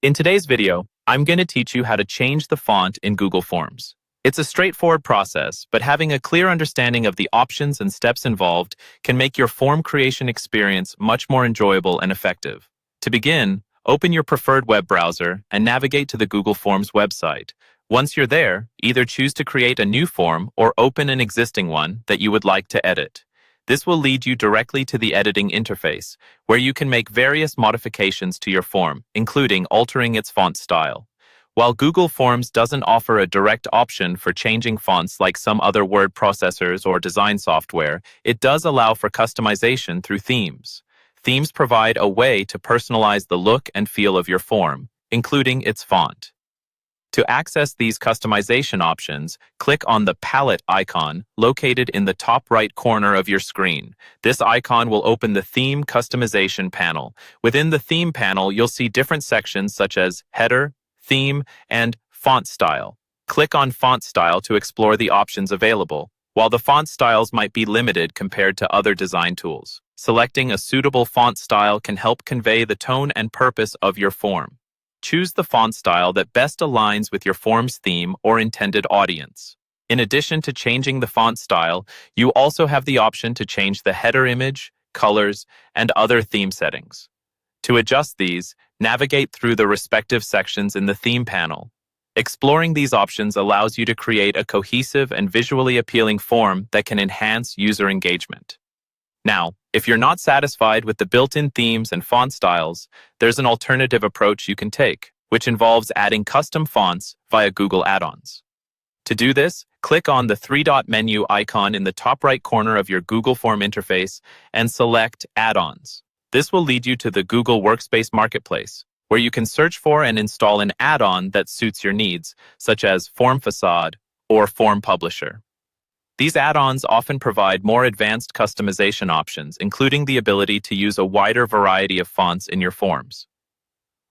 In today's video, I'm going to teach you how to change the font in Google Forms. It's a straightforward process, but having a clear understanding of the options and steps involved can make your form creation experience much more enjoyable and effective. To begin, open your preferred web browser and navigate to the Google Forms website. Once you're there, either choose to create a new form or open an existing one that you would like to edit. This will lead you directly to the editing interface, where you can make various modifications to your form, including altering its font style. While Google Forms doesn't offer a direct option for changing fonts like some other word processors or design software, it does allow for customization through themes. Themes provide a way to personalize the look and feel of your form, including its font. To access these customization options, click on the palette icon located in the top right corner of your screen. This icon will open the Theme Customization panel. Within the Theme panel, you'll see different sections such as Header, Theme, and Font Style. Click on Font Style to explore the options available. While the font styles might be limited compared to other design tools, selecting a suitable font style can help convey the tone and purpose of your form. Choose the font style that best aligns with your form's theme or intended audience. In addition to changing the font style, you also have the option to change the header image, colors, and other theme settings. To adjust these, navigate through the respective sections in the theme panel. Exploring these options allows you to create a cohesive and visually appealing form that can enhance user engagement. Now, if you're not satisfied with the built-in themes and font styles, there's an alternative approach you can take, which involves adding custom fonts via Google Add-ons. To do this, click on the three-dot menu icon in the top right corner of your Google Form interface and select Add-ons. This will lead you to the Google Workspace Marketplace, where you can search for and install an add-on that suits your needs, such as Form Facade or Form Publisher. These add-ons often provide more advanced customization options, including the ability to use a wider variety of fonts in your forms.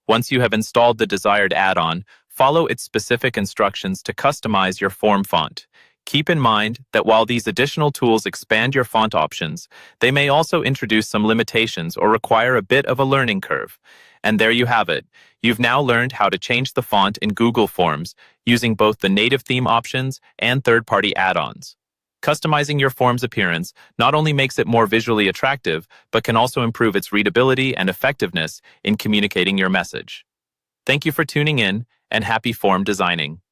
Once you have installed the desired add-on, follow its specific instructions to customize your form font. Keep in mind that while these additional tools expand your font options, they may also introduce some limitations or require a bit of a learning curve. And there you have it. You've now learned how to change the font in Google Forms using both the native theme options and third-party add-ons. Customizing your form's appearance not only makes it more visually attractive, but can also improve its readability and effectiveness in communicating your message. Thank you for tuning in, and happy form designing.